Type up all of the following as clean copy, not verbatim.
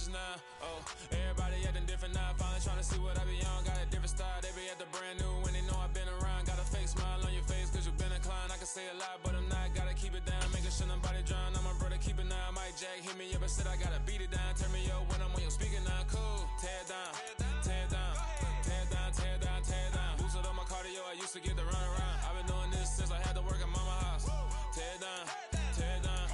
bitches now. Oh, everybody acting different now. Finally trying to see what I be on. Got a different style, they be at the brand new when they know I've been around. Got a fake smile on your face cause you been inclined. I can say a lot, but I'm not. Gotta keep it down, making sure nobody drown. I'm my brother, keep it now. Mike Jack hit me up and said I gotta beat it down. Turn me up when I'm on your speaker now. Cool, tear it down, tear it down, tear it down, tear it down, tear it down. Boosted up my cardio, I used to get to run around. I've been doing this since I had to work at mama house. Tear it down, tear it down,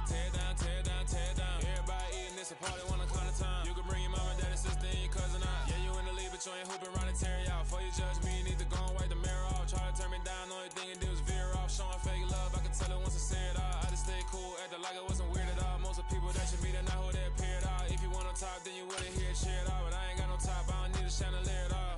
tear it down, tear it down, tear it down. Everybody eating this a party, one o'clock of time. You can bring your mama, daddy, sister, and your cousin out. Yeah, you in the lead, but you ain't hooping around and tear out. Before you judge me, you need to go and wipe the mirror off. Try to turn me down, the only thing you did was veer off. Showing fake love, I can tell it once I say it all. I just stay cool, acting like it wasn't weird at all. Most of the people that you meet are not who they appear at all. If you want on top, then you wouldn't hear it cheer at all. But I ain't got no top, I don't need a chandelier at all.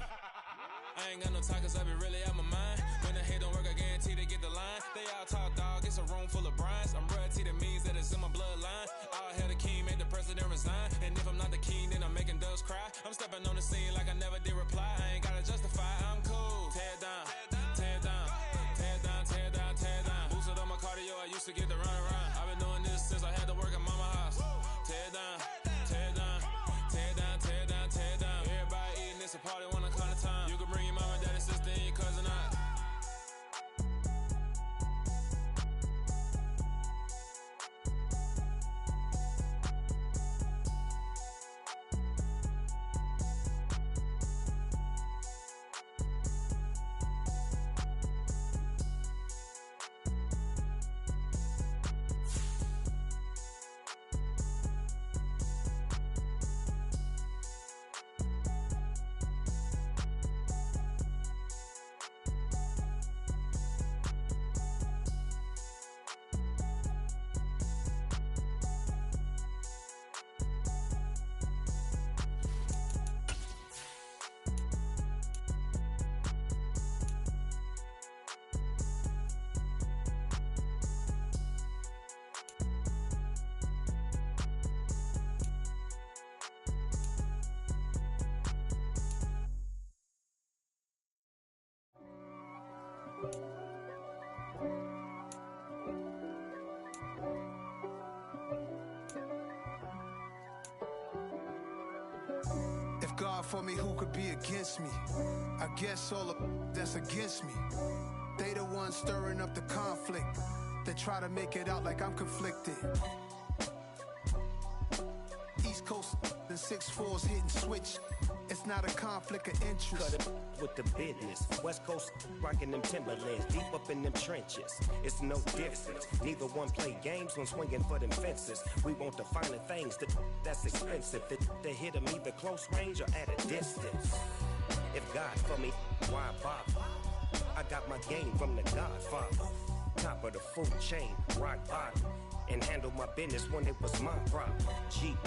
I ain't got no talk cause I be really out my mind. When the hate don't work, I guarantee they get the line. They all talk dog, it's a room full of brinds. I'm royalty, that means that it's in my bloodline. All hail the king, make the president resign. And if I'm not the king, then I'm making doves cry. I'm stepping on the scene like I never did reply. I ain't gotta justify, I'm cool. Tear it down, tear it down, tear it down, tear it down, tear it down. Boosted up my cardio, I used to get to run around. I've been doing this since I had to work at mama house. Tear it down, tear it down, tear it down, tear it down, tear it down. Everybody eating this a party, one o'clock of time. You can bring your mama, daddy, sister, and your cousin out. God for me, who could be against me? I guess all the that's against me. They the ones stirring up the conflict. They try to make it out like I'm conflicted. East Coast and 6'4's hitting switch. It's not a conflict of interest. Cut it with the business. West Coast rocking them Timberlands, deep up in them trenches. It's no difference. Neither one play games when swinging for them fences. We want the finer things that's expensive. They hit them either close range or at a distance. If God for me, why bother? I got my game from the Godfather. Top of the food chain, rock bottom, and handle my business when it was my problem. Jeep.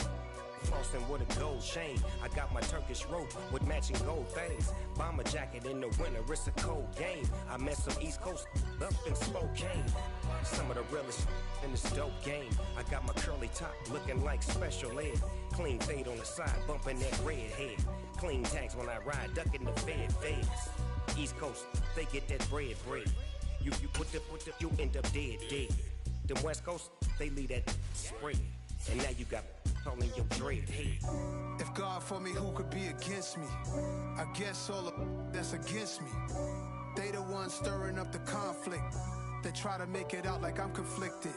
Flossing with a gold chain. I got my Turkish rope with matching gold things. Bomber jacket in the winter, it's a cold game. I met some East Coast up in Spokane. Some of the realest in this dope game. I got my curly top looking like special ed. Clean fade on the side, bumping that red head. Clean tags when I ride, ducking the feds. East Coast, they get that bread. You put the, you end up dead. Them West Coast, they leave that spread. And now you got all in your dread head. If God for me, who could be against me? I guess all the that's against me. They the ones stirring up the conflict. They try to make it out like I'm conflicted.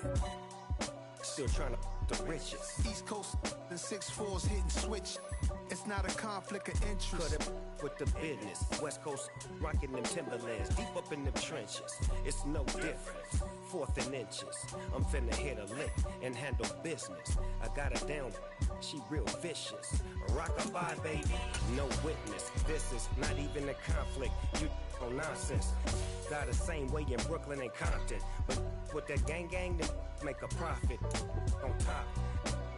Still trying to the riches. East Coast and 6'4's hitting switch. It's not a conflict of interest. Cut it with the business. West Coast rocking them Timberlands, deep up in them trenches. It's no difference. 4th and inches. I'm finna hit a lick and handle business. I got her down, she real vicious. Rock-a-bye, baby, no witness. This is not even a conflict. You on nonsense. Got the same way in Brooklyn and Compton. But with that gang, then make a profit. On top,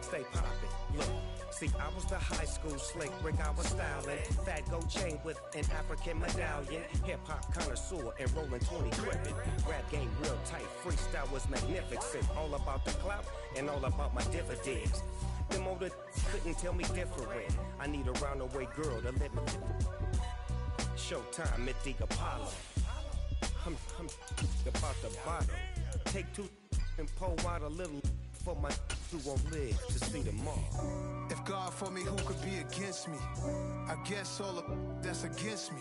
stay poppin'. Look. See, I was the high school slick Rick, I was styling. Fat gold chain with an African medallion. Hip-hop connoisseur and rolling 20 gripping. Rap game real tight, freestyle was magnificent. All about the clout and all about my dividends. Them older couldn't tell me different. I need a roundaway girl to let me. Showtime at the Apollo. I'm about the bottom. Take 2 and pour out a little for my who won't live to see tomorrow. If God for me, who could be against me? I guess all the that's against me.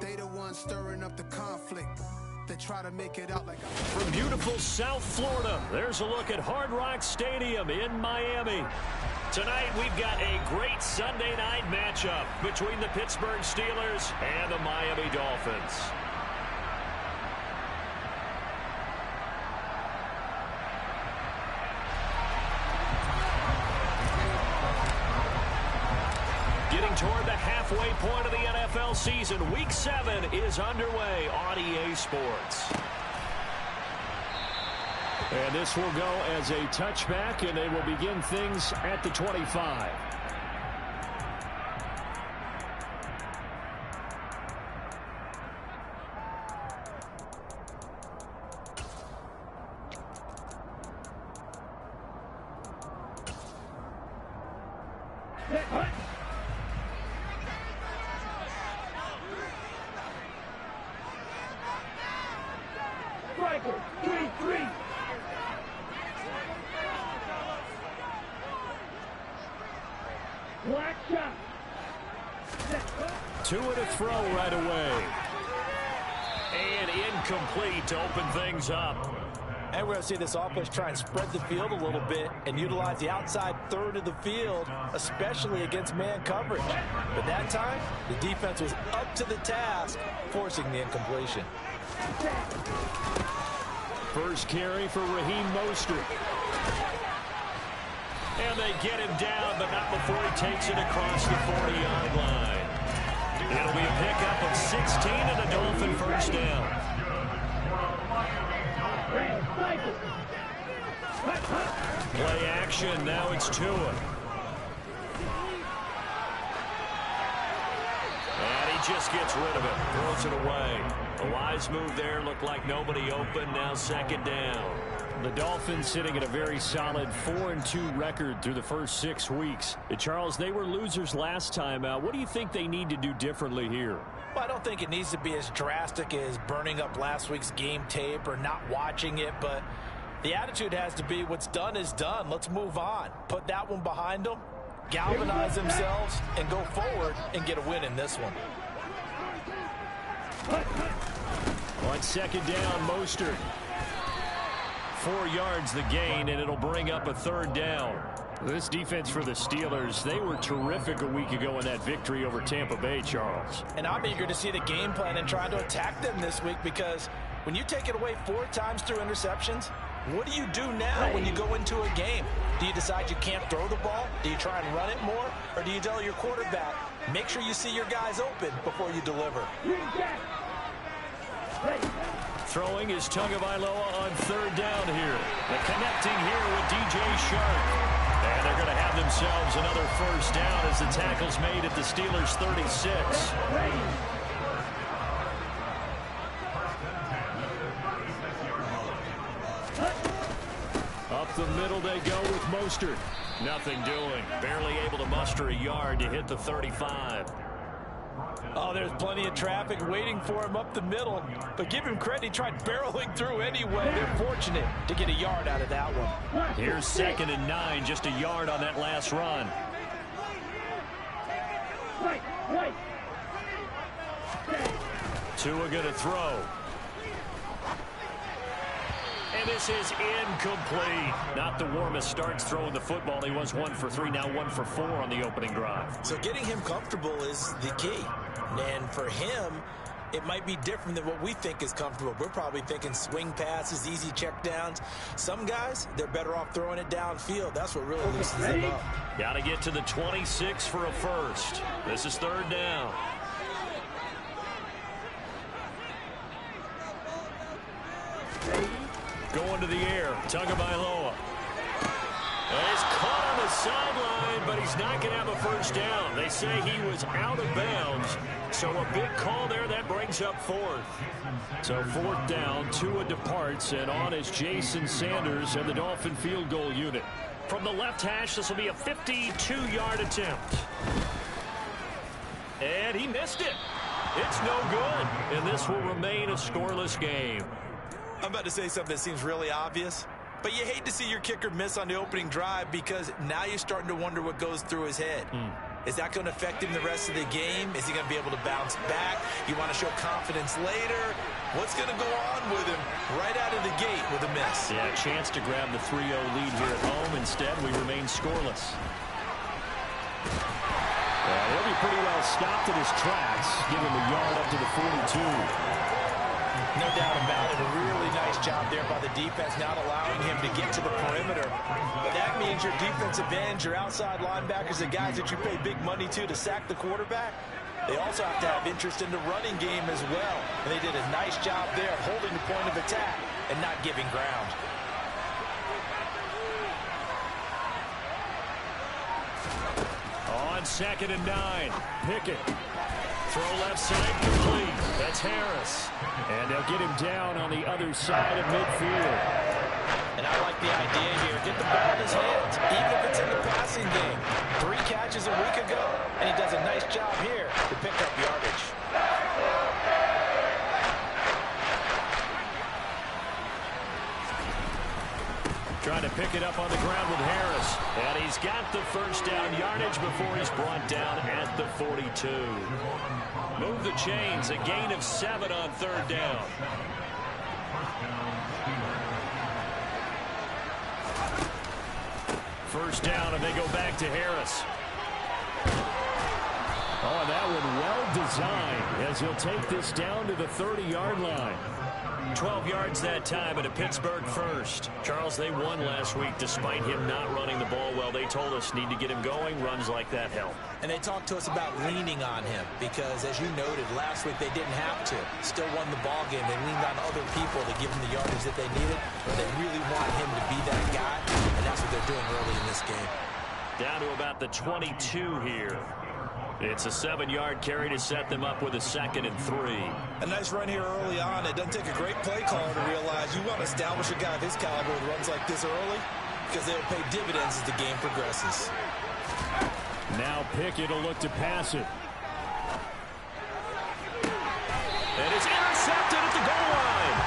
They the ones stirring up the conflict. They try to make it out like From beautiful South Florida, there's a look at Hard Rock Stadium in Miami. Tonight, we've got a great Sunday night matchup between the Pittsburgh Steelers and the Miami Dolphins. Getting toward the halfway point of the NFL season, Week 7 is underway on EA Sports. And this will go as a touchback, and they will begin things at the 25. Two to throw right away. And incomplete to open things up. And we're going to see this offense try and spread the field a little bit and utilize the outside third of the field, especially against man coverage. But that time, the defense was up to the task, forcing the incompletion. First carry for Raheem Mostert. And they get him down, but not before he takes it across the 40-yard line. It'll be a pickup of 16 and a Dolphin first down. Play action, now it's Tua. And he just gets rid of it, throws it away. A wise move there, looked like nobody open, now second down. The Dolphins sitting at a very solid 4-2 record through the first 6 weeks. Charles, they were losers last time out. What do you think they need to do differently here? Well, I don't think it needs to be as drastic as burning up last week's game tape or not watching it, but the attitude has to be what's done is done. Let's move on. Put that one behind them, galvanize themselves, and go forward and get a win in this one. On second down, Mostert. 4 yards the gain, and it'll bring up a third down. This defense for the Steelers, they were terrific a week ago in that victory over Tampa Bay, Charles. And I'm eager to see the game plan and try to attack them this week, because when you take it away 4 times through interceptions, what do you do now when you go into a game? Do you decide you can't throw the ball? Do you try and run it more? Or do you tell your quarterback, make sure you see your guys open before you deliver? Throwing is Tagovailoa on third down here. The connecting here with DJ Shark. And they're going to have themselves another first down as the tackle's made at the Steelers' 36. Up the middle they go with Mostert. Nothing doing. Barely able to muster a yard to hit the 35. Oh, there's plenty of traffic waiting for him up the middle. But give him credit, he tried barreling through anyway. They're fortunate to get a yard out of that one. Here's 2nd and 9, just a yard on that last run. Tua going to throw. And this is incomplete. Not the warmest starts throwing the football. He was 1 for 3, now 1 for 4 on the opening drive. So getting him comfortable is the key. And for him, it might be different than what we think is comfortable. We're probably thinking swing passes, easy checkdowns. Some guys, they're better off throwing it downfield. That's what really loosens them up. Got to get to the 26 for a first. This is third down. Going to the air, Tagovailoa. He's caught on the sideline, but he's not going to have a first down. They say he was out of bounds, so a big call there that brings up 4th. So 4th down, Tua departs, and on is Jason Sanders and the Dolphin field goal unit. From the left hash, this will be a 52-yard attempt. And he missed it. It's no good, and this will remain a scoreless game. I'm about to say something that seems really obvious, But you hate to see your kicker miss on the opening drive because now you're starting to wonder what goes through his head. Is that going to affect him the rest of the game? Is he going to be able to bounce back? You want to show confidence later? What's going to go on with him right out of the gate with a miss? Yeah, a chance to grab the 3-0 lead here at home. Instead, we remain scoreless. He'll be pretty well stopped in his tracks. Give him a yard up to the 42. No doubt about it. A really nice job there by the defense, not allowing him to get to the perimeter. But that means your defensive ends, your outside linebackers, the guys that you pay big money to sack the quarterback, they also have to have interest in the running game as well. And they did a nice job there of holding the point of attack and not giving ground. On 2nd and 9, Pickett. Throw left side complete. That's Harris. And they'll get him down on the other side of midfield. And I like the idea here. Get the ball in his hands, even if it's in the passing game. 3 catches a week ago, and he does a nice job here to pick up yardage. Trying to pick it up on the ground with Harris. And he's got the first down yardage before he's brought down at the 42. Move the chains. A gain of 7 on 3rd down. First down, and they go back to Harris. Oh, and that one well designed as he'll take this down to the 30-yard line. 12 yards that time and a Pittsburgh first. Charles, they won last week despite him not running the ball well. They told us need to get him going. Runs like that help. And they talked to us about leaning on him because, as you noted, last week they didn't have to. Still won the ball game. They leaned on other people to give them the yardage that they needed. But they really want him to be that guy, and that's what they're doing early in this game. Down to about the 22 here. It's a 7-yard carry to set them up with a 2nd and 3. A nice run here early on. It doesn't take a great play caller to realize you want to establish a guy of his caliber with runs like this early because they'll pay dividends as the game progresses. Now Pickett will look to pass it. And it's intercepted at the goal line.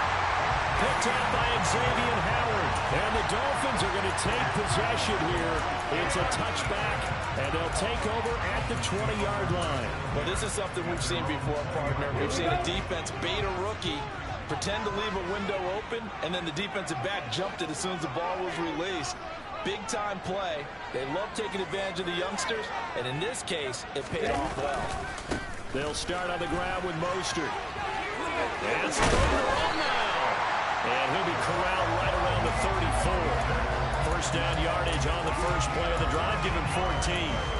Picked up by Xavier Howard. And the Dolphins are going to take possession here. It's a touchback, and they'll take over at the 20-yard line. Well, this is something we've seen before, partner. We've seen a defense bait a rookie, pretend to leave a window open, and then the defensive back jumped it as soon as the ball was released. Big-time play. They love taking advantage of the youngsters, and in this case, it paid off well. They'll start on the ground with Mostert. That's the roll now. And he'll be corralled right around the 34. First down yardage on the first play of the drive. Give him 14.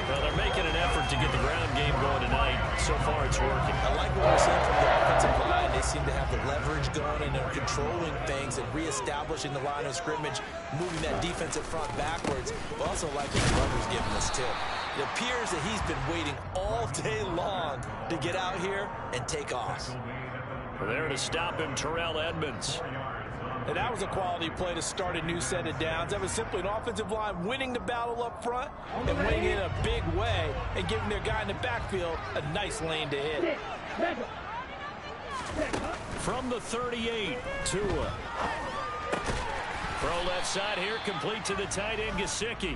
Well, they're making an effort to get the ground game going tonight. So far, it's working. I like what we're seeing from the offensive line. They seem to have the leverage going, and they're controlling things and reestablishing the line of scrimmage, moving that defensive front backwards. But also like his brother's giving us tip. It appears that he's been waiting all day long to get out here and take off. There to stop him, Terrell Edmonds. And that was a quality play to start a new set of downs. That was simply an offensive line winning the battle up front and winning in a big way and giving their guy in the backfield a nice lane to hit. From the 38, Tua. Throw left side here, complete to the tight end, Gesicki.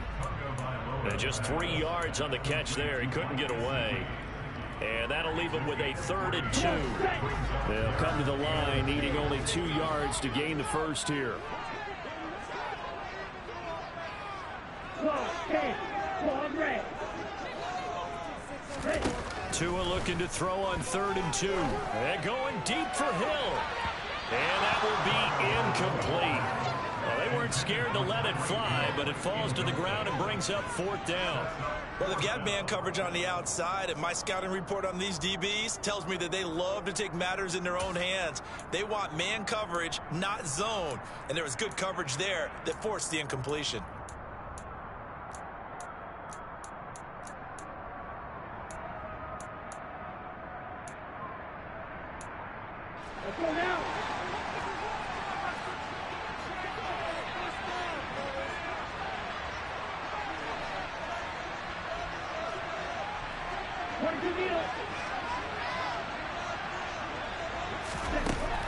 And just 3 yards on the catch there. He couldn't get away. And that'll leave them with a 3rd and 2. They'll come to the line, needing only 2 yards to gain the first here. Tua looking to throw on 3rd and 2. And going deep for Hill. And that will be incomplete. Well, they weren't scared to let it fly, but it falls to the ground and brings up 4th down. Well, they've got man coverage on the outside, and my scouting report on these DBs tells me that they love to take matters in their own hands. They want man coverage, not zone. And there was good coverage there that forced the incompletion. Let's go now.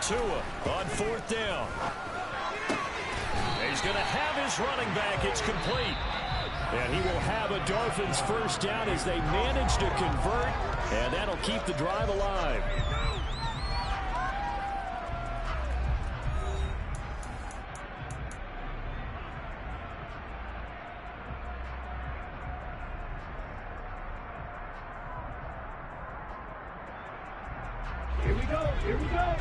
Tua on 4th down. He's going to have his running back. It's complete. And he will have a Dolphins first down as they manage to convert, and that'll keep the drive alive. Here we go. Here we go.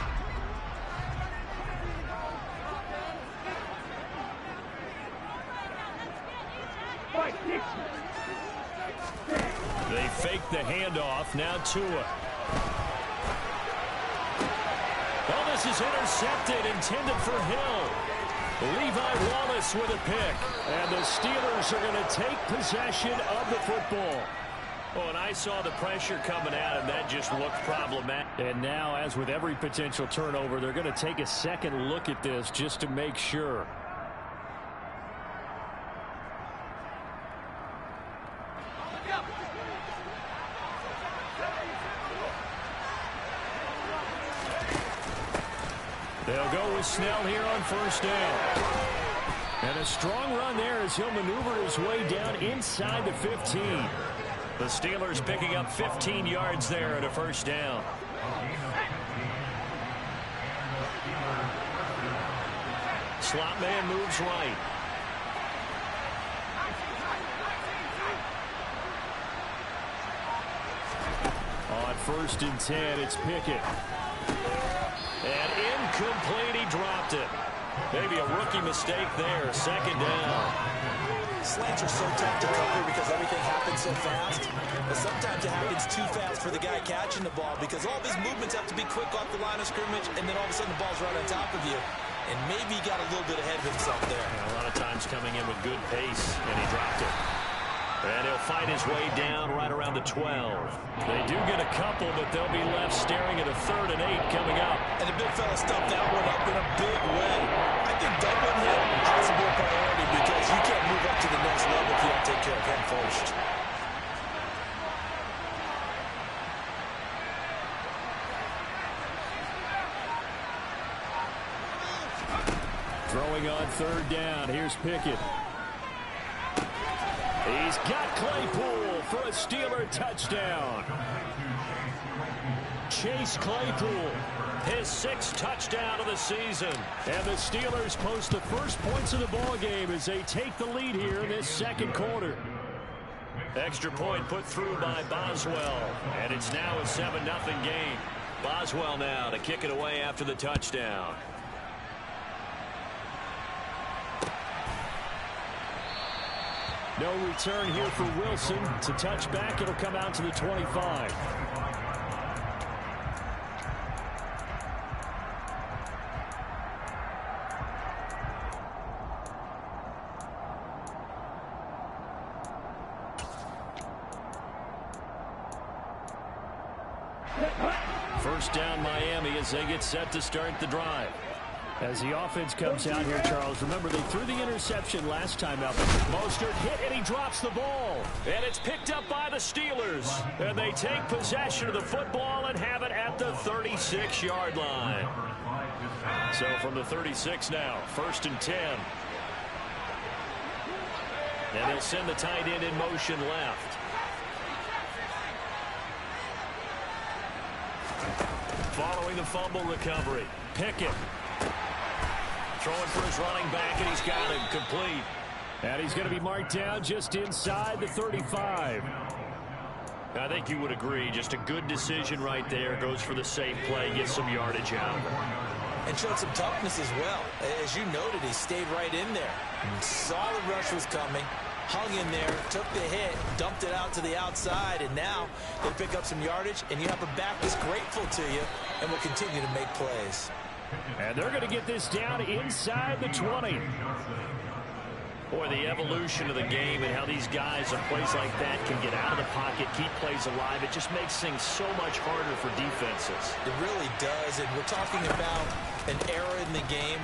They fake the handoff. Now Tua. Oh, this is intercepted, intended for Hill. Levi Wallace with a pick. And the Steelers are going to take possession of the football. Oh, and I saw the pressure coming at him. That just looked problematic. And now, as with every potential turnover, they're going to take a second look at this just to make sure. They'll go with Snell here on first down. And a strong run there as he'll maneuver his way down inside the 15. The Steelers picking up 15 yards there at a first down. Slot man moves right. On first and 10, it's Pickett. And incomplete, he dropped it. Maybe a rookie mistake there, second down. Slants are so tough to cover because everything happens so fast. But sometimes it happens too fast for the guy catching the ball because all of his movements have to be quick off the line of scrimmage, and then all of a sudden the ball's right on top of you. And maybe he got a little bit ahead of himself there. A lot of times coming in with good pace, and he dropped it. And he'll fight his way down right around the 12. They do get a couple, but they'll be left staring at a 3rd and 8 coming up. And the big fella stuffed that one up in a big way. I think doubling him has to be a priority because you can't move up to the next level if you don't take care of him first. Throwing on 3rd down, here's Pickett. He's got Claypool for a Steeler touchdown. Chase Claypool, his 6th touchdown of the season. And the Steelers post the first points of the ball game as they take the lead here in this second quarter. Extra point put through by Boswell. And it's now a 7-0 game. Boswell now to kick it away after the touchdown. No return here for Wilson. It's a touchback. It'll come out to the 25. First down Miami as they get set to start the drive. As the offense comes out here, Charles, remember they threw the interception last time out. Mostert hit and he drops the ball. And it's picked up by the Steelers. And they take possession of the football and have it at the 36-yard line. So from the 36 now, 1st and 10. And they'll send the tight end in motion left. Following the fumble recovery, Pickett. Throwing for his running back, and he's got him complete. And he's going to be marked down just inside the 35. I think you would agree, just a good decision right there. Goes for the safe play, gets some yardage out of it. And showed some toughness as well. As you noted, he stayed right in there. Saw the rush was coming, hung in there, took the hit, dumped it out to the outside, and now they pick up some yardage, and you have a back that's grateful to you and will continue to make plays. And they're going to get this down inside the 20. Boy, the evolution of the game and how these guys on plays like that can get out of the pocket, keep plays alive, it just makes things so much harder for defenses. It really does, and we're talking about an era in the game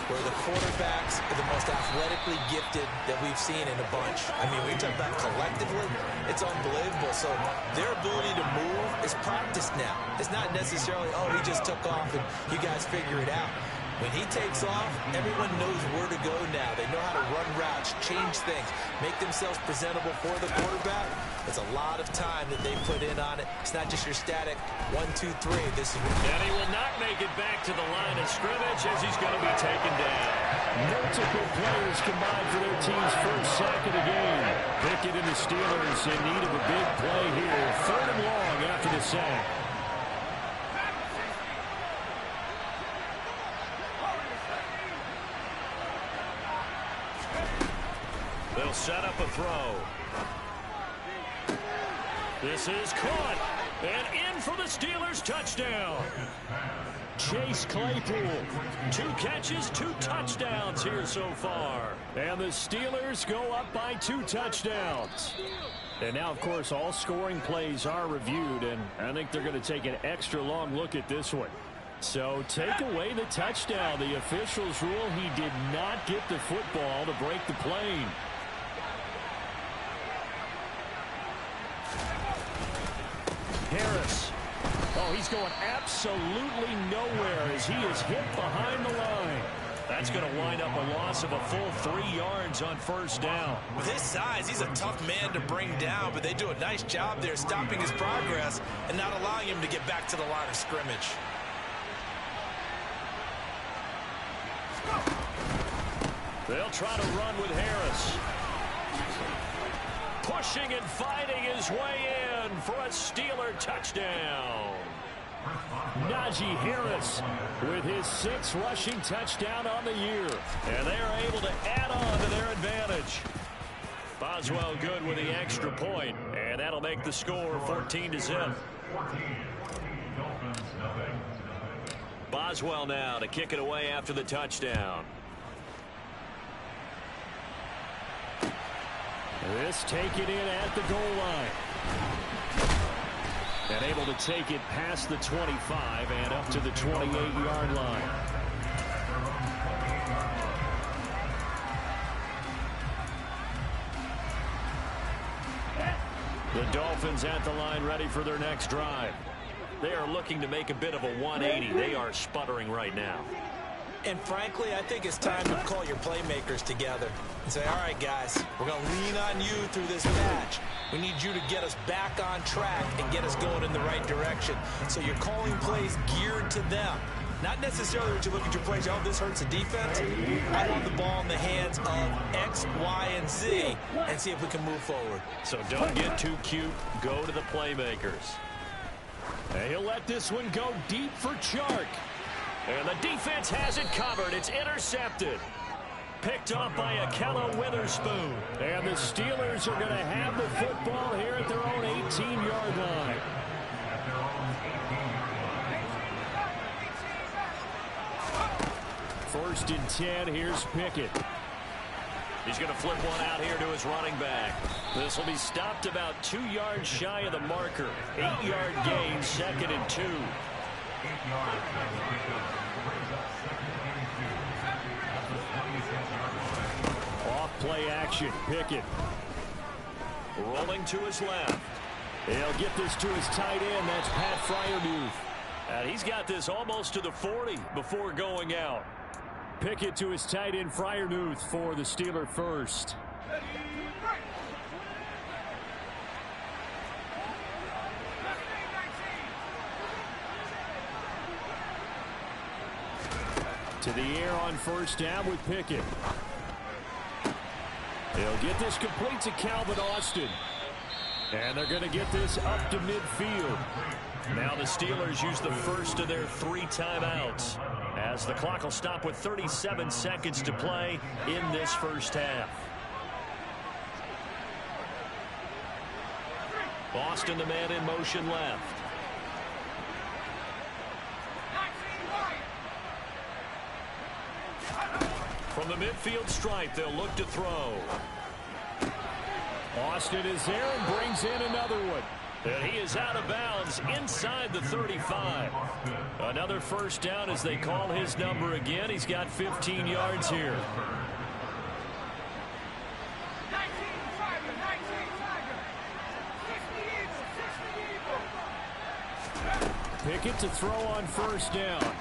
where the quarterbacks are the most athletically gifted that we've seen in a bunch. I mean, we talk about collectively, it's unbelievable. So their ability to move is practiced now. It's not necessarily, oh, he just took off and you guys figure it out. When he takes off, everyone knows where to go now. They know how to run routes, change things, make themselves presentable for the quarterback. It's a lot of time that they put in on it. It's not just your static 1, 2, 3. This is what... And he will not make it back to the line of scrimmage as he's going to be taken down. Multiple players combined for their team's first sack of the game. Pickett and the Steelers in need of a big play here. 3rd and long after the sack. They'll set up a throw. This is caught. And in for the Steelers touchdown. Chase Claypool. 2 catches, 2 touchdowns here so far. And the Steelers go up by 2 touchdowns. And now, of course, all scoring plays are reviewed, and I think they're going to take an extra long look at this one. So take away the touchdown. The officials rule he did not get the football to break the plane. Harris. Oh, he's going absolutely nowhere as he is hit behind the line. That's going to wind up a loss of a full 3 yards on 1st down. With his size, he's a tough man to bring down, but they do a nice job there stopping his progress and not allowing him to get back to the line of scrimmage. They'll try to run with Harris. Pushing and fighting his way in for a Steeler touchdown. Najee Harris with his 6th rushing touchdown on the year. And they are able to add on to their advantage. Boswell good with the extra point, and that'll make the score 14-0. Boswell now to kick it away after the touchdown. This taken in at the goal line. And able to take it past the 25 and up to the 28-yard line. The Dolphins at the line ready for their next drive. They are looking to make a bit of a 180. They are sputtering right now. And frankly, I think it's time to call your playmakers together and say, all right, guys, we're going to lean on you through this match. We need you to get us back on track and get us going in the right direction. So you're calling plays geared to them. Not necessarily that you look at your plays, oh, this hurts the defense. I want the ball in the hands of X, Y, and Z and see if we can move forward. So don't get too cute. Go to the playmakers. And he'll let this one go deep for Chark. And the defense has it covered. It's intercepted. Picked off by Akella Witherspoon. And the Steelers are going to have the football here at their own 18-yard line. First and 10. Here's Pickett. He's going to flip one out here to his running back. This will be stopped about 2 yards shy of the marker. 8-yard gain, 2nd and 2. Off play action. Pickett rolling to his left. He'll get this to his tight end. That's Pat Freiermuth. And he's got this almost to the 40 before going out. Pickett to his tight end Freiermuth for the Steeler first. To the air on 1st down with Pickett. He'll get this complete to Calvin Austin. And they're going to get this up to midfield. Now the Steelers use the first of their 3 timeouts as the clock will stop with 37 seconds to play in this first half. Austin, the man in motion left. From the midfield stripe, they'll look to throw. Austin is there and brings in another one. And he is out of bounds inside the 35. Another first down as they call his number again. He's got 15 yards here. Pickett to throw on 1st down.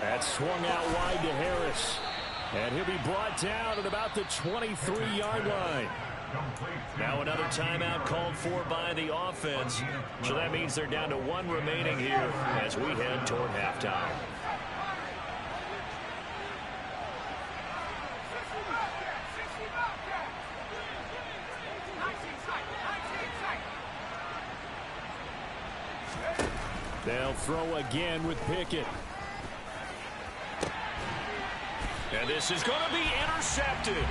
That's swung out wide to Harris. And he'll be brought down at about the 23-yard line. Now another timeout called for by the offense. So that means they're down to one remaining here as we head toward halftime. They'll throw again with Pickett. And this is going to be intercepted.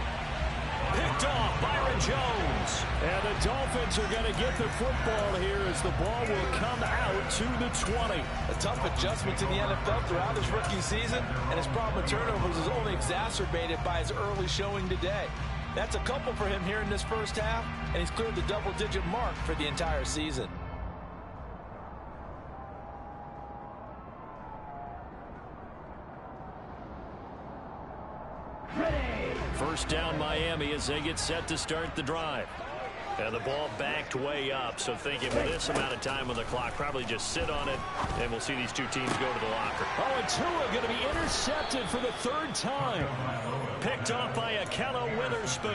Picked off Byron Jones. And the Dolphins are going to get the football here as the ball will come out to the 20. A tough adjustment to the NFL throughout his rookie season, and his problem with turnovers is only exacerbated by his early showing today. That's a couple for him here in this first half, and he's cleared the double-digit mark for the entire season. First down Miami as they get set to start the drive. And the ball backed way up, so thinking with this amount of time on the clock, probably just sit on it, and we'll see these two teams go to the locker. Oh, and Tua going to be intercepted for the third time. Picked off by Akello Witherspoon.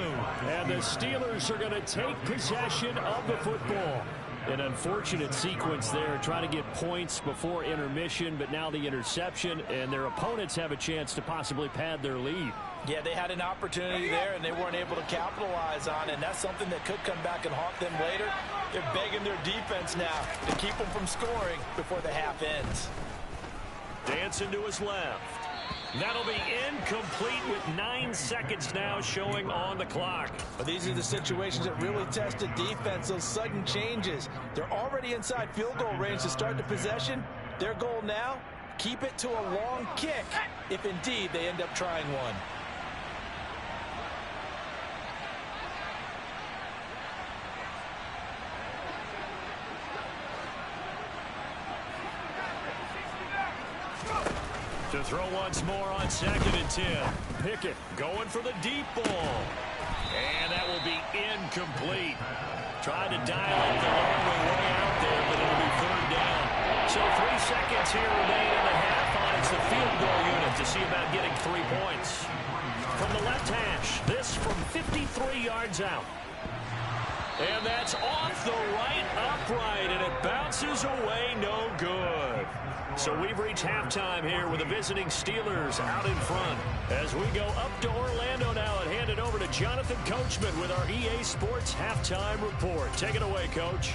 And the Steelers are going to take possession of the football. An unfortunate sequence there, trying to get points before intermission, but now the interception, and their opponents have a chance to possibly pad their lead. Yeah, they had an opportunity there, and they weren't able to capitalize on it, and that's something that could come back and haunt them later. They're begging their defense now to keep them from scoring before the half ends. Dancing to his left. That'll be incomplete with 9 seconds now showing on the clock. But these are the situations that really test the defense, those sudden changes. They're already inside field goal range to start the possession. Their goal now, keep it to a long kick, if indeed they end up trying one. To throw once more on 2nd and 10. Pickett going for the deep ball. And that will be incomplete. Tried to dial up the long way out there, but it'll be 3rd down. So 3 seconds here remain in the half on it's the field goal unit to see about getting 3 points. From the left hash, this from 53 yards out. And that's off the right upright, and it bounces away no good. So we've reached halftime here with the visiting Steelers out in front. As we go up to Orlando now and hand it over to Jonathan Coachman with our EA Sports Halftime Report. Take it away, Coach.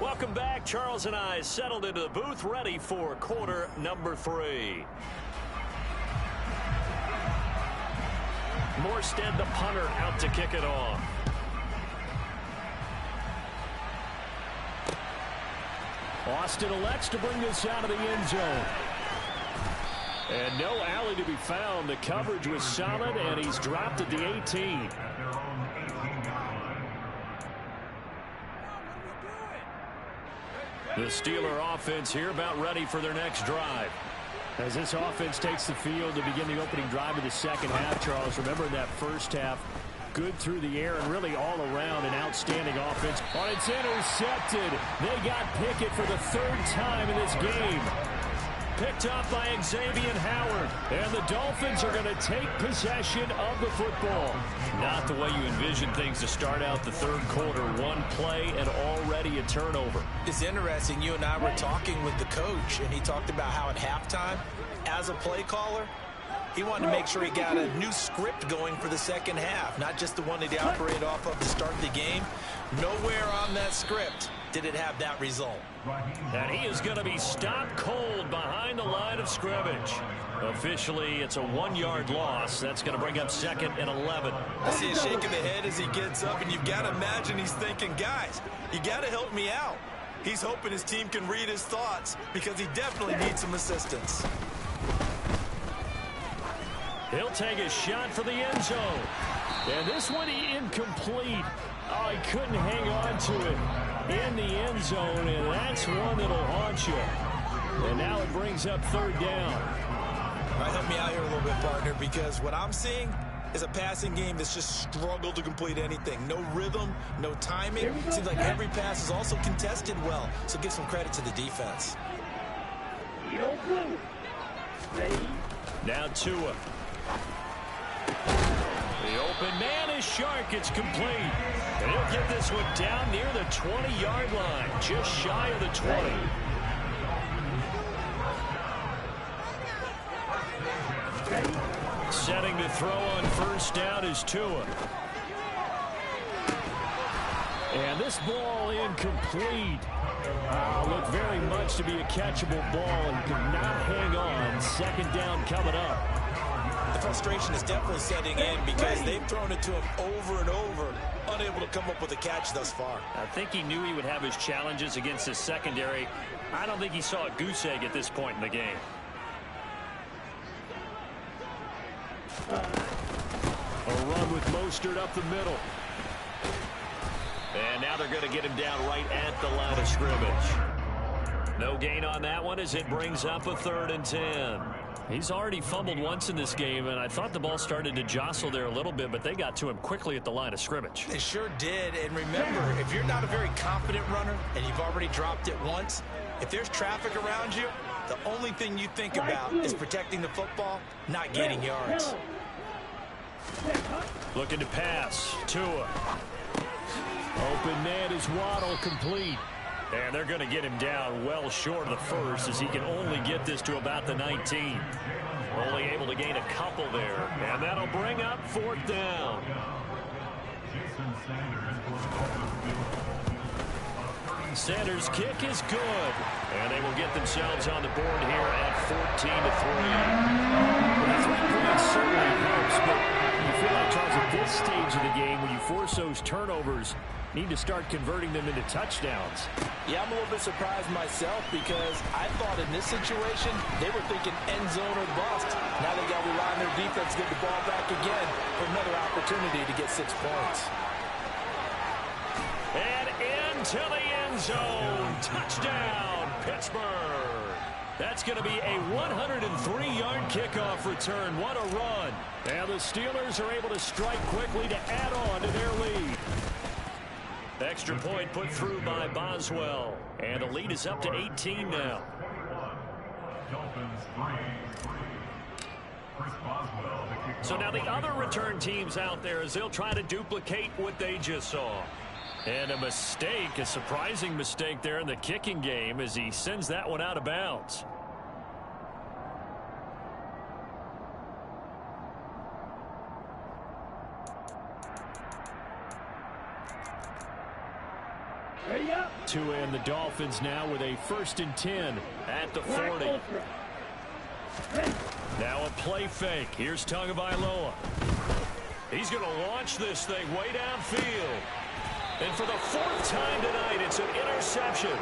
Welcome back. Charles and I settled into the booth ready for quarter number 3. Morstead, the punter, out to kick it off. Austin elects to bring this out of the end zone. And no alley to be found. The coverage was solid, and he's dropped at the 18. The Steeler offense here about ready for their next drive. As this offense takes the field to begin the opening drive of the second half, Charles, remember in that first half, good through the air and really all around an outstanding offense. Oh, it's intercepted. They got Pickett for the 3rd time in this game. Picked up by Xavier Howard. And the Dolphins are going to take possession of the football. Not the way you envision things to start out the 3rd quarter. One play and already a turnover. It's interesting. You and I were talking with the coach, and he talked about how at halftime, as a play caller, he wanted to make sure he got a new script going for the second half, not just the one that he operated off of to start the game. Nowhere on that script did it have that result. And he is going to be stopped cold behind the line of scrimmage. Officially, it's a 1-yard loss. That's going to bring up 2nd and 11. I see him shaking the head as he gets up, and you've got to imagine he's thinking, guys, you got to help me out. He's hoping his team can read his thoughts because he definitely needs some assistance. He'll take a shot for the end zone. And this one incomplete. Oh, he couldn't hang on to it in the end zone, and that's one that'll haunt you. And now it brings up 3rd down. All right, help me out here a little bit, partner, because what I'm seeing is a passing game that's just struggled to complete anything. No rhythm, no timing. Seems like every pass is also contested well, so give some credit to the defense. Now Tua. The open man is Shark. It's complete. And he'll get this one down near the 20-yard line, just shy of the 20. Setting to throw on first down is Tua. And this ball incomplete. Looked very much to be a catchable ball and could not hang on. Second down coming up. The frustration is definitely setting in because they've thrown it to him over and over, unable to come up with a catch thus far. I think he knew he would have his challenges against his secondary. I don't think he saw a goose egg at this point in the game. A run with Mostert up the middle. And now they're going to get him down right at the line of scrimmage. No gain on that one as it brings up a 3rd and 10. He's already fumbled once in this game, and I thought the ball started to jostle there a little bit, but they got to him quickly at the line of scrimmage. They sure did, and remember, if you're not a very confident runner and you've already dropped it once, if there's traffic around you, the only thing you think about is protecting the football, not gaining yards. Looking to pass. Tua. Open man is Waddle, complete. And they're going to get him down well short of the first as he can only get this to about the 19. Only able to gain a couple there. And that'll bring up 4th down. Sanders' kick is good. And they will get themselves on the board here at 14-3. Well, 3 points certainly helps, but you feel like, Charles, at this stage of the game, when you force those turnovers, need to start converting them into touchdowns. Yeah, I'm a little bit surprised myself because I thought in this situation they were thinking end zone or bust. Now they got to rely on their defense to get the ball back again for another opportunity to get 6 points. And into the end zone. Touchdown, Pittsburgh. That's going to be a 103-yard kickoff return. What a run. And the Steelers are able to strike quickly to add on to their lead. Extra point put through by Boswell. And the lead is up to 18 now. So now the other return teams out there as they'll try to duplicate what they just saw. And a mistake, a surprising mistake there in the kicking game as he sends that one out of bounds. Tua and the Dolphins now with a 1st and 10 at the 40. Now a play fake. Here's Tagovailoa. He's going to launch this thing way downfield. And for the 4th time tonight, it's an interception.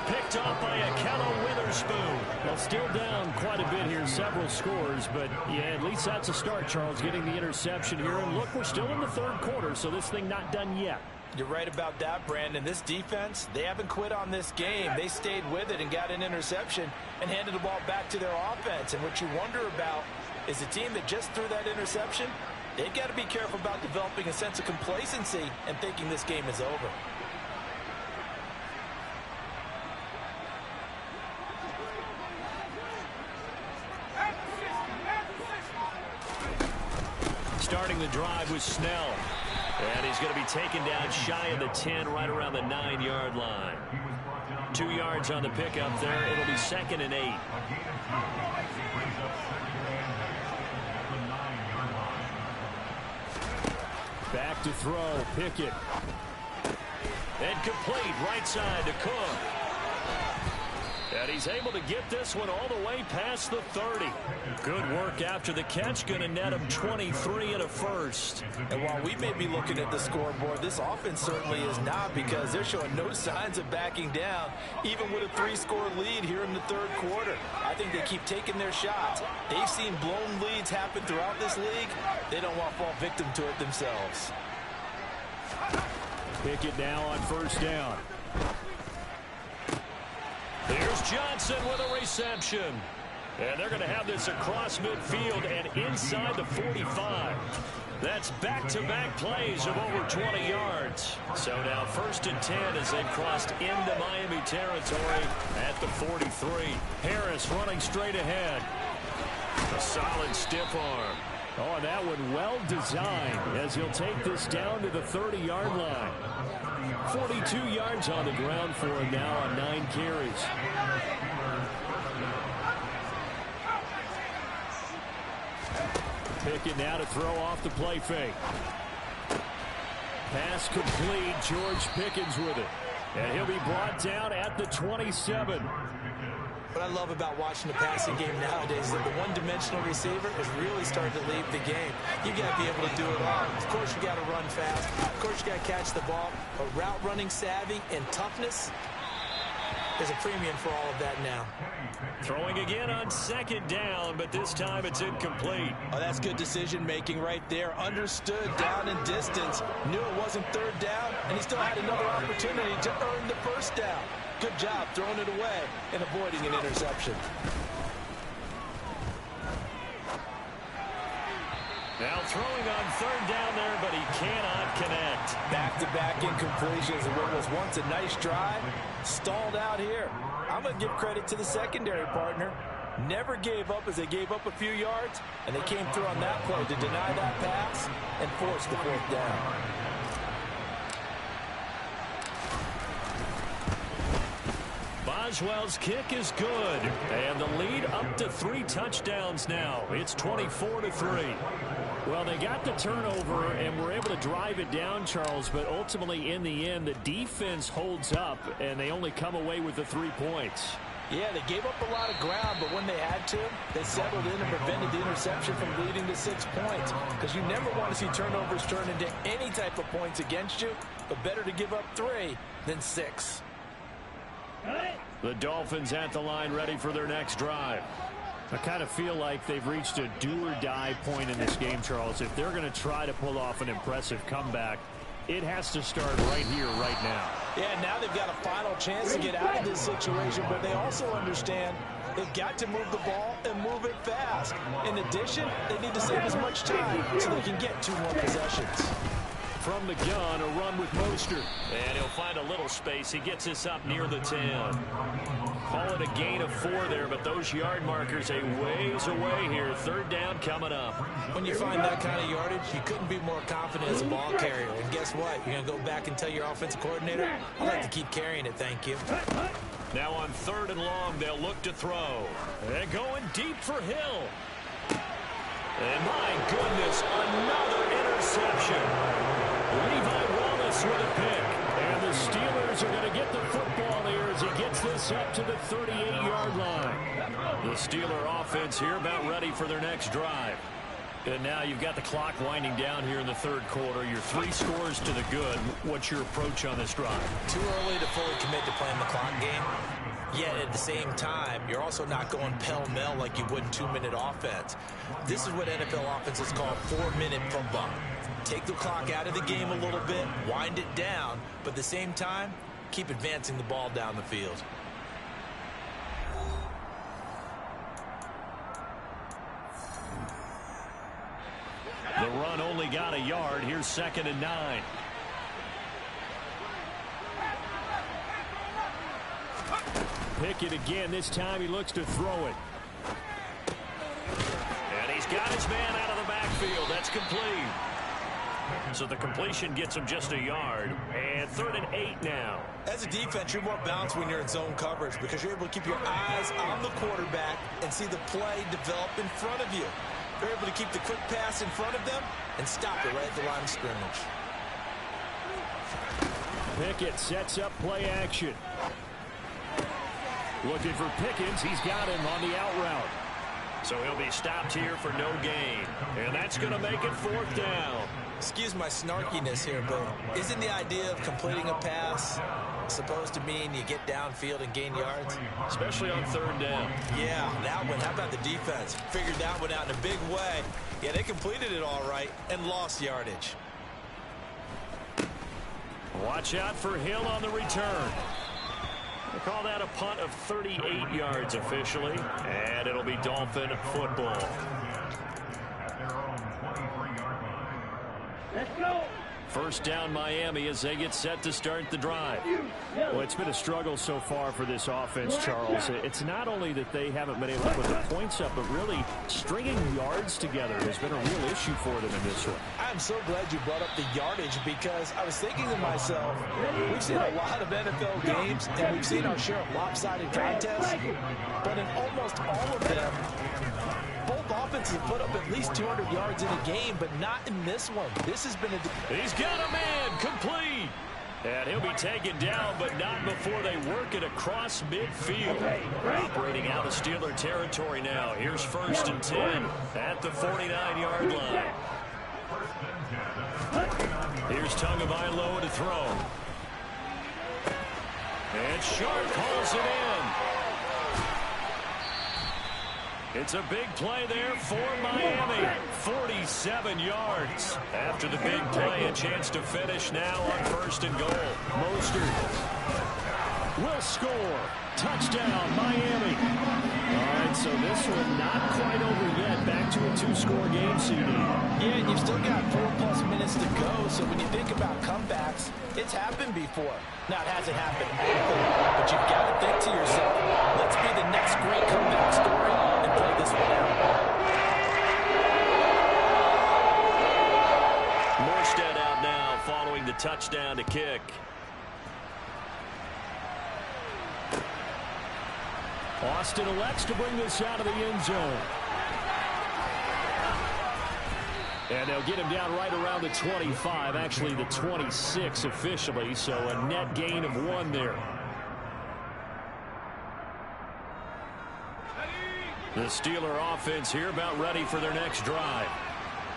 Picked off by Akello Witherspoon. Well, still down quite a bit here, several scores, but yeah, at least that's a start, Charles, getting the interception here. And look, we're still in the 3rd quarter, so this thing not done yet. You're right about that, Brandon. This defense, they haven't quit on this game. They stayed with it and got an interception and handed the ball back to their offense. And what you wonder about is the team that just threw that interception, they've got to be careful about developing a sense of complacency and thinking this game is over. Starting the drive with Snell. And he's going to be taken down shy of the 10, right around the 9-yard line. 2 yards on the pickup there. It'll be 2nd and 8. Back to throw. Pickett. And complete right side to Cook. And he's able to get this one all the way past the 30. Good work after the catch. Going to net him 23 and a first. And while we may be looking at the scoreboard, this offense certainly is not, because they're showing no signs of backing down, even with a 3-score lead here in the 3rd quarter. I think they keep taking their shots. They've seen blown leads happen throughout this league. They don't want to fall victim to it themselves. Pickett now on first down. Here's Johnson with a reception. And they're going to have this across midfield and inside the 45. That's back-to-back plays of over 20 yards. So now 1st and 10 as they've crossed into Miami territory at the 43. Harris running straight ahead. A solid stiff arm. Oh, and that one well designed as he'll take this down to the 30-yard line. 42 yards on the ground for him now on 9 carries. Pickett now to throw off the play fake. Pass complete. George Pickens with it. And he'll be brought down at the 27. What I love about watching the passing game nowadays is that the one-dimensional receiver is really starting to leave the game. You've got to be able to do it all. Of course, you got to run fast. Of course, you got to catch the ball. But route running savvy and toughness, there's a premium for all of that now. Throwing again on 2nd down, but this time it's incomplete. Oh, that's good decision-making right there. Understood down and distance. Knew it wasn't 3rd down, and he still had another opportunity to earn the 1st down. Good job throwing it away and avoiding an interception. Now throwing on 3rd down there, but he cannot connect. Back-to-back incompletions of what was once a nice drive, stalled out here. I'm going to give credit to the secondary partner. Never gave up as they gave up a few yards, and they came through on that play to deny that pass and force the 4th down. Boswell's kick is good, and the lead up to 3 touchdowns now. It's 24-3. Well, they got the turnover and were able to drive it down, Charles, but ultimately in the end, the defense holds up, and they only come away with the 3 points. Yeah, they gave up a lot of ground, but when they had to, they settled in and prevented the interception from leading to 6 points. Because you never want to see turnovers turn into any type of points against you, but better to give up 3 than 6. The Dolphins at the line ready for their next drive. I kind of feel like they've reached a do-or-die point in this game, Charles. If they're going to try to pull off an impressive comeback, it has to start right here, right now. Yeah, now they've got a final chance to get out of this situation, but they also understand they've got to move the ball and move it fast. In addition, they need to save as much time so they can get 2 more possessions. From the gun, a run with Mostert. And he'll find a little space. He gets us up near the 10. Call it a gain of 4 there, but those yard markers a ways away here. 3rd down coming up. When you find that kind of yardage, you couldn't be more confident as a ball carrier. And guess what? You're going to go back and tell your offensive coordinator, I'd like to keep carrying it, thank you. Now on 3rd and long, they'll look to throw. And going deep for Hill. And my goodness, another interception. Levi Wallace with a pick. And the Steelers are going to get the football here as he gets this up to the 38-yard line. The Steeler offense here about ready for their next drive. And now you've got the clock winding down here in the 3rd quarter. Your 3 scores to the good. What's your approach on this drive? Too early to fully commit to playing the clock game. Yet at the same time, you're also not going pell-mell like you would in 2-minute offense. This is what NFL offenses call 4-minute football. Take the clock out of the game a little bit, wind it down, but at the same time, keep advancing the ball down the field. The run only got a yard. Here's 2nd and 9. Pickett again. This time he looks to throw it. And he's got his man out of the backfield. That's complete. So the completion gets him just a yard. And 3rd and 8 now. As a defense, you're more balanced when you're in zone coverage because you're able to keep your eyes on the quarterback and see the play develop in front of you. You're able to keep the quick pass in front of them and stop it right at the line of scrimmage. Pickett sets up play action. Looking for Pickens. He's got him on the out route. So he'll be stopped here for no gain. And that's going to make it 4th down. Excuse my snarkiness here, but isn't the idea of completing a pass supposed to mean you get downfield and gain yards? Especially on 3rd down. Yeah, that one. How about the defense? Figured that one out in a big way. Yeah, they completed it all right and lost yardage. Watch out for Hill on the return. They call that a punt of 38 yards officially, and it'll be Dolphin football. Let's go. First down Miami as they get set to start the drive. Well, it's been a struggle so far for this offense, Charles. It's not only that they haven't been able to put the points up, but really stringing yards together has been a real issue for them in this one. I'm so glad you brought up the yardage because I was thinking to myself, we've seen a lot of NFL games and we've seen our share of lopsided contests, but in almost all of them, both offenses put up at least 200 yards in a game, but not in this one. This has been a... He's got a man complete. And he'll be taken down, but not before they work it across midfield. Operating out of Steeler territory now. Here's 1st and 10 at the 49-yard line. Here's Tagovailoa to throw. And Sharp pulls it in. It's a big play there for Miami. 47 yards. After the big play, a chance to finish now on 1st and goal. Mostert will score. Touchdown, Miami. All right, so this one not quite over yet. Back to a 2-score game, CD. Yeah, and you've still got 4+ minutes to go, so when you think about comebacks, it's happened before. Now, it hasn't happened often, but you've got to think to yourself, let's be the next great comeback story and play this one out. Morstead out now following the touchdown to kick. Austin elects to bring this out of the end zone. And they'll get him down right around the 25, actually the 26 officially, so a net gain of 1 there. The Steeler offense here about ready for their next drive.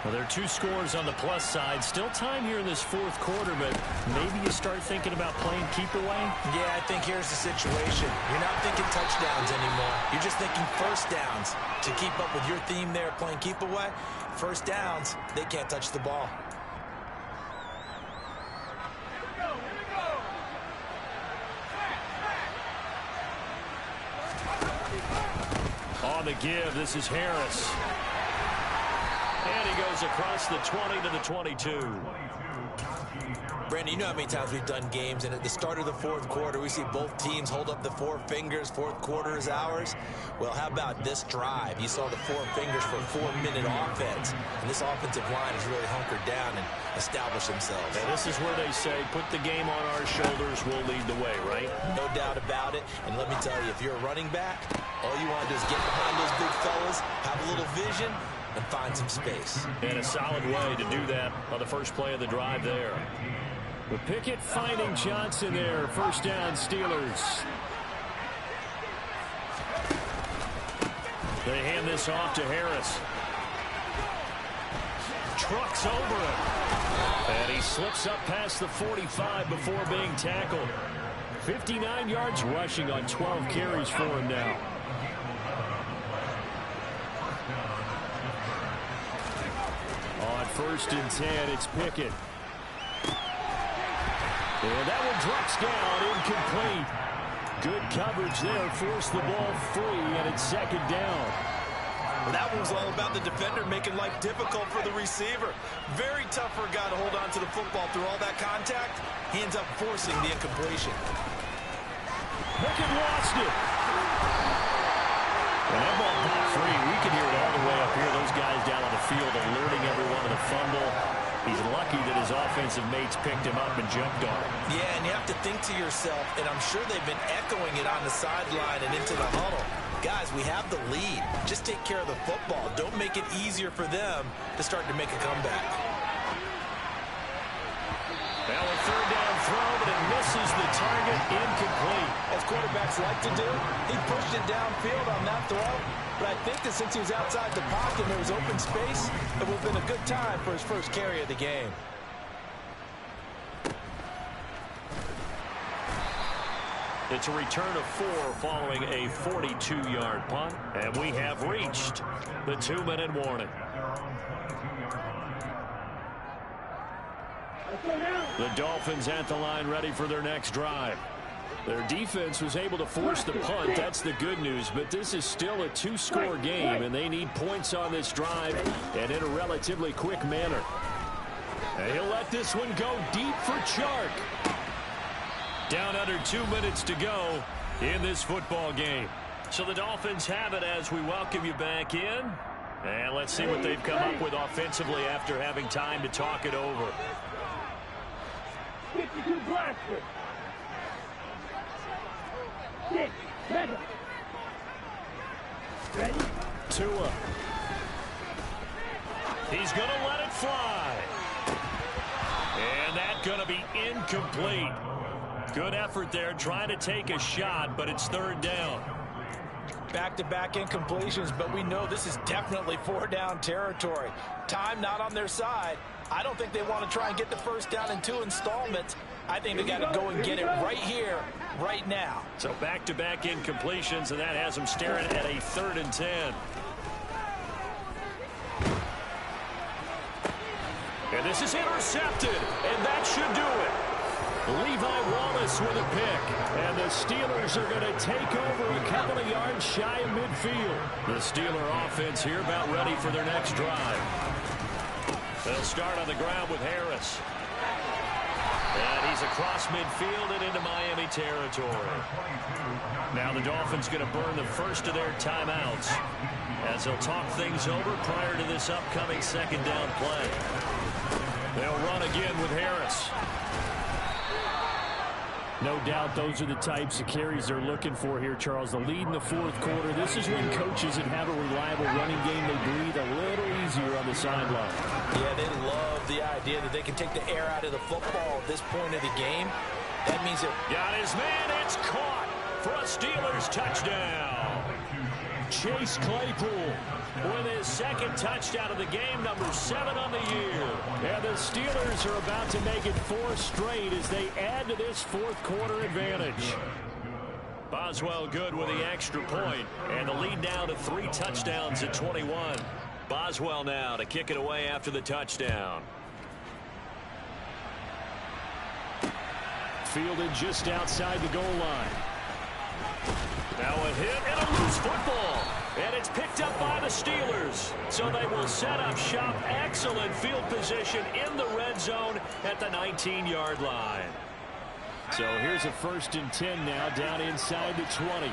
Well, there are 2 scores on the plus side. Still time here in this 4th quarter, but maybe you start thinking about playing keep away? Yeah, I think here's the situation. You're not thinking touchdowns anymore. You're just thinking first downs. To keep up with your theme there, playing keep away, first downs, they can't touch the ball. On the give, this is Harris. And he goes across the 20 to the 22. Brandon, you know how many times we've done games, and at the start of the 4th quarter, we see both teams hold up the 4 fingers, 4th quarter is ours. Well, how about this drive? You saw the 4 fingers for a 4-minute offense, and this offensive line has really hunkered down and established themselves. And this is where they say, put the game on our shoulders, we'll lead the way, right? No doubt about it, and let me tell you, if you're a running back, all you want to do is get behind those big fellas, have a little vision, and find some space. And a solid way to do that on the first play of the drive there. But Pickett finding Johnson there. First down, Steelers. They hand this off to Harris. Trucks over him. And he slips up past the 45 before being tackled. 59 yards rushing on 12 carries for him now. On 1st and 10, it's Pickett. And that one drops down, incomplete. Good coverage there, forced the ball free, and it's 2nd down. Well, that one was all about the defender making life difficult for the receiver. Very tough for a guy to hold on to the football through all that contact. He ends up forcing the incompletion. Pickett lost it. And that ball popped free. We can hear it all the way up here. Those guys down on the field alerting everyone of the fumble. He's lucky that his offensive mates picked him up and jumped on him. Yeah, and you have to think to yourself, and I'm sure they've been echoing it on the sideline and into the huddle. Guys, we have the lead. Just take care of the football. Don't make it easier for them to start to make a comeback. Now a 3rd down throw, but it misses the target, incomplete. As quarterbacks like to do, he pushed it downfield on that throw. But I think that since he was outside the pocket and there was open space, it would have been a good time for his first carry of the game. It's a return of 4 following a 42-yard punt, and we have reached the 2-minute warning. The Dolphins at the line ready for their next drive. Their defense was able to force the punt. That's the good news. But this is still a two-score game, and they need points on this drive and in a relatively quick manner. And he'll let this one go deep for Chark. Down under 2 minutes to go in this football game. So the Dolphins have it as we welcome you back in. And let's see what they've come up with offensively after having time to talk it over. 52 blaster. 6, 7. Ready? Tua. He's going to let it fly. And that's going to be incomplete. Good effort there trying to take a shot, but it's third down. Back-to-back incompletions, but we know this is definitely four-down territory. Time not on their side. I don't think they want to try and get the first down in 2 installments. I think they got to go and get it right here, right now. So back-to-back incompletions, and that has them staring at a 3rd and 10. And this is intercepted, and that should do it. Levi Wallace with a pick, and the Steelers are going to take over a couple of yards shy of midfield. The Steeler offense here about ready for their next drive. They'll start on the ground with Harris. And he's across midfield and into Miami territory. Now the Dolphins going to burn the first of their timeouts as they'll talk things over prior to this upcoming second down play. They'll run again with Harris. No doubt those are the types of carries they're looking for here, Charles. The lead in the fourth quarter. This is when coaches that have a reliable running game, they breathe a little easier on the sideline. Yeah, they love the idea that they can take the air out of the football at this point of the game. That means that... Got his man. It's caught for a Steelers touchdown. Chase Claypool with his second touchdown of the game, number 7 on the year. And the Steelers are about to make it 4 straight as they add to this fourth quarter advantage. Boswell good with the extra point, and the lead now to 3 touchdowns at 21. Boswell now to kick it away after the touchdown. Fielded just outside the goal line. Now a hit and a loose football. And it's picked up by the Steelers. So they will set up shop. Excellent field position in the red zone at the 19-yard line. So here's a 1st and 10 now down inside the 20.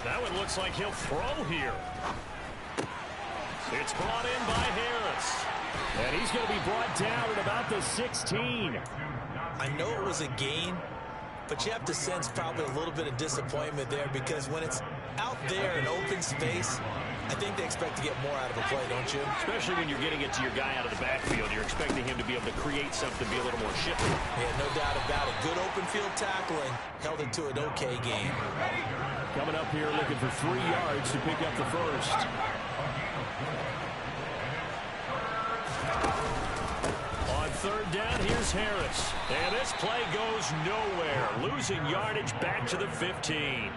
That one looks like he'll throw here. It's brought in by Harris. And he's going to be brought down at about the 16. I know it was a gain, but you have to sense probably a little bit of disappointment there because when it's out there in open space, I think they expect to get more out of a play, don't you? Especially when you're getting it to your guy out of the backfield. You're expecting him to be able to create something, be a little more shifty. Yeah, no doubt about it. Good open field tackling. Held it to an okay game. Coming up here looking for 3 yards to pick up the first. On 3rd down, here's Harris. And this play goes nowhere. Losing yardage back to the 15.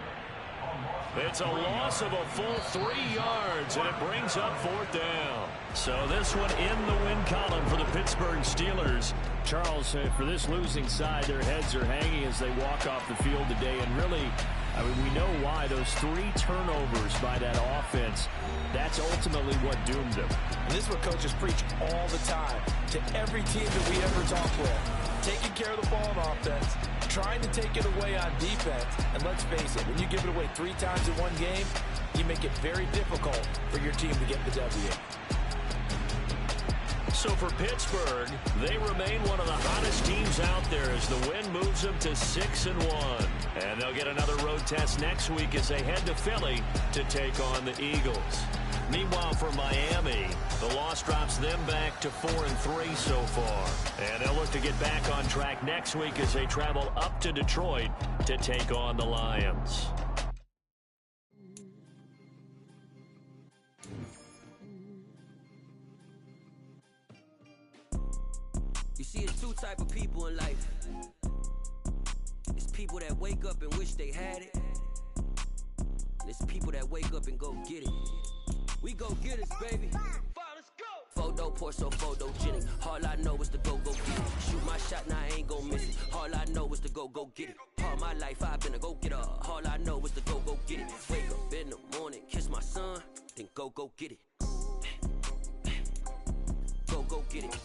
It's a loss of a full 3 yards, and it brings up 4th down. So this one in the win column for the Pittsburgh Steelers. Charles, for this losing side, their heads are hanging as they walk off the field today. And really, I mean, we know why. Those 3 turnovers by that offense, that's ultimately what doomed them. And this is what coaches preach all the time to every team that we ever talk with. Taking care of the ball on offense, trying to take it away on defense. And let's face it, when you give it away 3 times in one game, you make it very difficult for your team to get the W. So for Pittsburgh, they remain one of the hottest teams out there as the win moves them to 6-1. And they'll get another road test next week as they head to Philly to take on the Eagles. Meanwhile, for Miami, the loss drops them back to 4-3 so far. And they'll look to get back on track next week as they travel up to Detroit to take on the Lions. You see, it's 2 type of people in life. It's people that wake up and wish they had it. And it's people that wake up and go get it. We go get it, baby. Photo poor, so photogenic. All I know is to go get it. Shoot my shot, now I ain't gon' miss it. All I know is to go get it. All my life I've been a go-getter. All I know is to go get it. Wake up in the morning, kiss my son, then go get it. Go get it.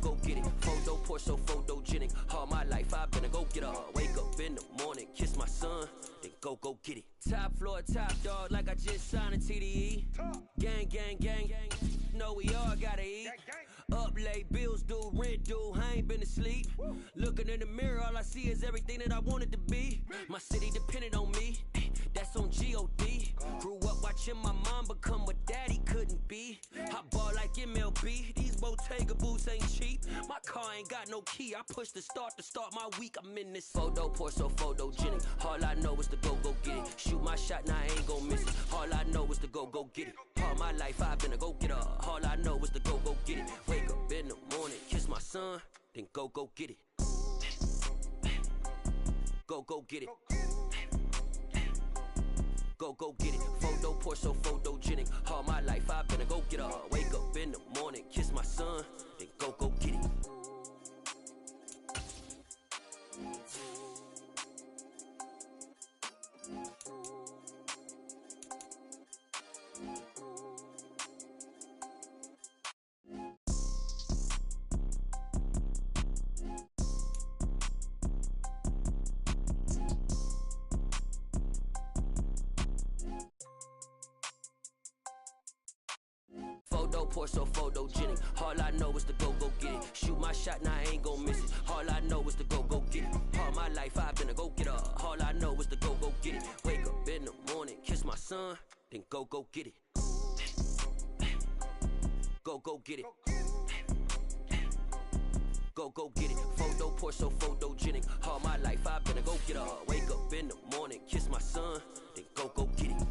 Go get it. Photo poor, so photogenic. All my life I've been a go-getter. Wake up in the morning, kiss my son, then go get it. Top floor, top dog, like I just signed a TDE. Gang, gang, gang, gang. Know we all gotta eat. Up late, bills due, rent due, I ain't been asleep. Looking in the mirror, all I see is everything that I wanted to be. My city depended on me, that's on G.O.D. Grew up watching my mom become what daddy couldn't be. I ball like MLB, these Bottega boots ain't cheap. My car ain't got no key, I push the start to start my week. I'm in this photo poor, so photogenic. All I know is to go get it. Shoot my shot, now I ain't gon' miss it. All I know is to go get it. All my life I've been a go-getter. All I know is to go get it. Wake up in the morning, kiss my son, then go get it. Go get it. Go get it. Photo poor, so photogenic. All my life I've been a go-getter. Wake up in the morning, kiss my son, then go get it. Photo poor, so photogenic. All I know is to go get it. Shoot my shot, now I ain't gon' miss it. All I know is to go get it. All my life I've been a go-getter. All I know is to go get it. Wake up in the morning, kiss my son, then go get it. Go get it. Go get it. Photo poor, so photogenic. All my life I've been a go-getter. Wake up in the morning, kiss my son, then go get it.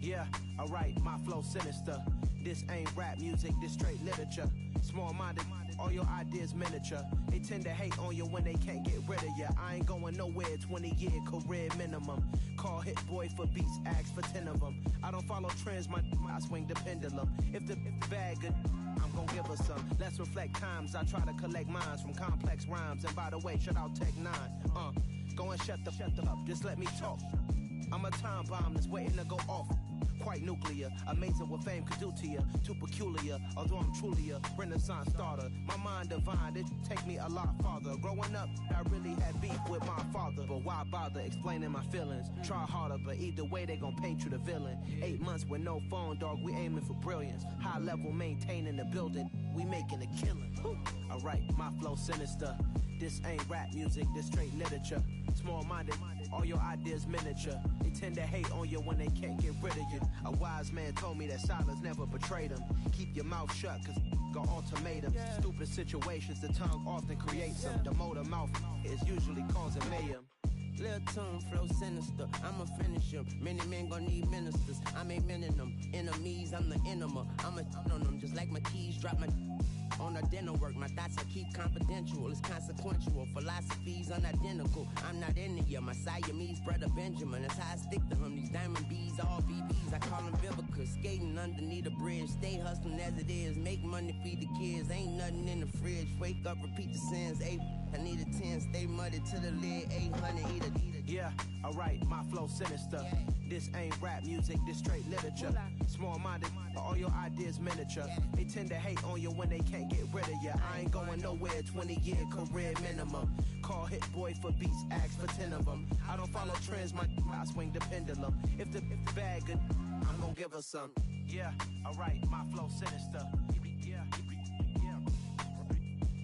Yeah, alright, my flow sinister. This ain't rap music, this straight literature. Small-minded, all your ideas miniature. They tend to hate on you when they can't get rid of you. I ain't going nowhere, 20-year career minimum. Call Hit Boy for beats, ask for 10 of them. I don't follow trends, I swing the pendulum. If the bag good, I'm gon' give her some. Let's reflect times, I try to collect minds from complex rhymes. And by the way, shout out Tech 9. Go and shut the up, just let me talk. I'm a time bomb that's waiting to go off. Quite nuclear, amazing what fame could do to you. Too peculiar, although I'm truly a renaissance starter. My mind divine, it take me a lot farther. Growing up, I really had beef with my father. But why bother explaining my feelings? Try harder, but either way they gon' paint you the villain. 8 months with no phone, dog, we aiming for brilliance. High level, maintaining the building, we making a killing. Alright, my flow sinister. This ain't rap music, this straight literature. Small-minded, all your ideas miniature. They tend to hate on you when they can't get rid of you. A wise man told me that silence never betrayed him. Keep your mouth shut, cause got ultimatums. Stupid situations, the tongue often creates them. The motor mouth is usually causing mayhem. Lil' tune, flow sinister, I'ma finish him. Many men gon' need ministers, I'm a men in them. Enemies, I'm the enema, I'm on them. Just like my keys, drop my on a dinner work. My thoughts I keep confidential, it's consequential. Philosophies unidentical, I'm not in it. My Siamese brother Benjamin, that's how I stick to him. These diamond bees, all BBs, I call them Vivica. Skating underneath a bridge, stay hustling as it is. Make money, feed the kids, ain't nothing in the fridge. Wake up, repeat the sins, I need a 10, stay muddy to the lid, 800, eat a. Yeah, alright, my flow sinister. This ain't rap music, this straight literature. Small-minded, all your ideas miniature. They tend to hate on you when they can't get rid of you. I ain't going nowhere, 20-year career minimum. Call Hit Boy for beats, ask for 10 of them. I don't follow trends, I swing the pendulum. If the bag good, I'm gon' give her some. Yeah, alright, my flow sinister.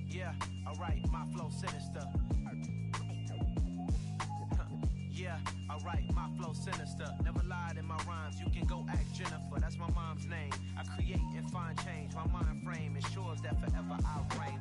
Yeah, alright, my flow sinister. Yeah, alright, my flow sinister. Never lied in my rhymes, you can go ask Jennifer, that's my mom's name. I create and find change, my mind frame ensures that forever I reign.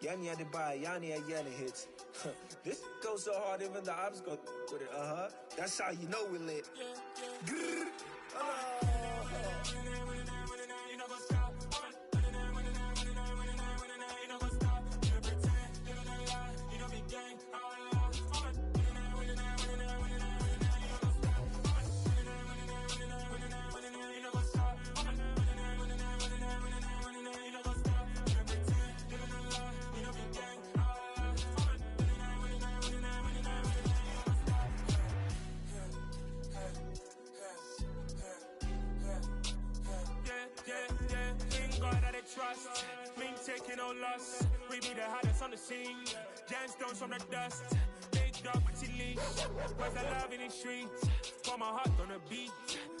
Yanni had to buy, Yanni had yelling hits. This goes so hard, even the ops go with it. That's how you know we lit. Grrr. Trust, me taking no loss. We be the hottest on the scene. Gemstones from the dust. Big dog, but he leash. Where's the love in the streets? Pour my heart on the beat.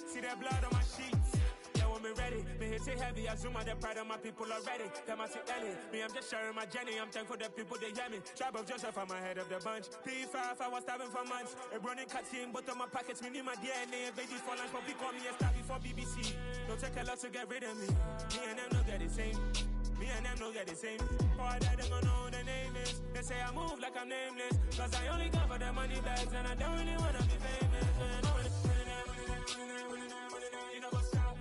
See that blood on my sheets. Yeah, when me ready, me hit it heavy. I zoom out the pride of my people already. Them I see Ellie. Me, I'm just sharing my journey. I'm thankful the people they hear me. Tribe of Joseph, I'm ahead of the bunch. P5, I was starving for months. A running cutscene, but on my pockets, me need my DNA. Baby for lunch, but we call me a star before BBC. Don't take a lot to get rid of me. Me and them no get the same. Me and them no get the same. All that them gonna know who the name is. They say I move like I'm nameless. Cause I only come for the money bags and I don't really wanna be famous. You know what's up?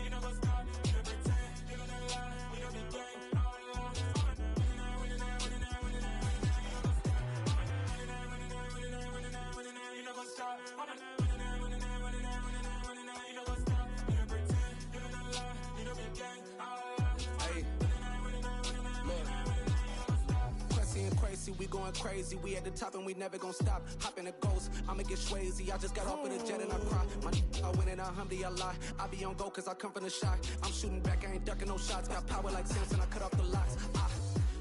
You know what's up? You know pretend. You know the lie. You know the gang. You know what's up? We going crazy, we at the top and we never gonna stop. Hop in a ghost, I'ma get swayzy. I just got off of the jet and I cry. I win it, alhamdulillah. I be on go cause I come from the shot. I'm shooting back, I ain't ducking no shots. Got power like Samson, I cut off the locks.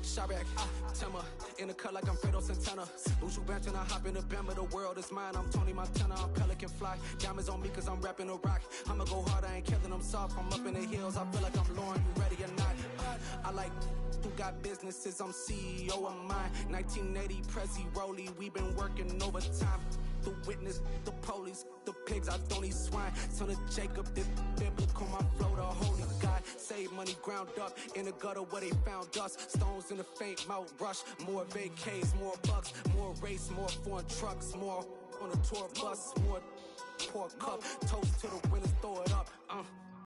Shabak, Timmer, in the cut like I'm Fredo Santana. Usual bench and I hop in the Bama, the world is mine. I'm Tony Montana, I'm Pelican Fly. Diamonds on me cause I'm rapping a rock. I'ma go hard, I ain't killing them soft. I'm up in the hills, I feel like I'm Lauren, you ready or not? I like who got businesses, I'm CEO of mine. 1980 Prezi Rolly, we been working overtime. The witness, the police, the pigs, I don't eat swine. Son of Jacob, this biblical, my flow, the holy God. Save money ground up in the gutter where they found us. Stones in the faint mouth rush. More vacays, more bucks, more race, more foreign trucks, more on a tour bus, more poor cup. Toast to the winners, throw it up.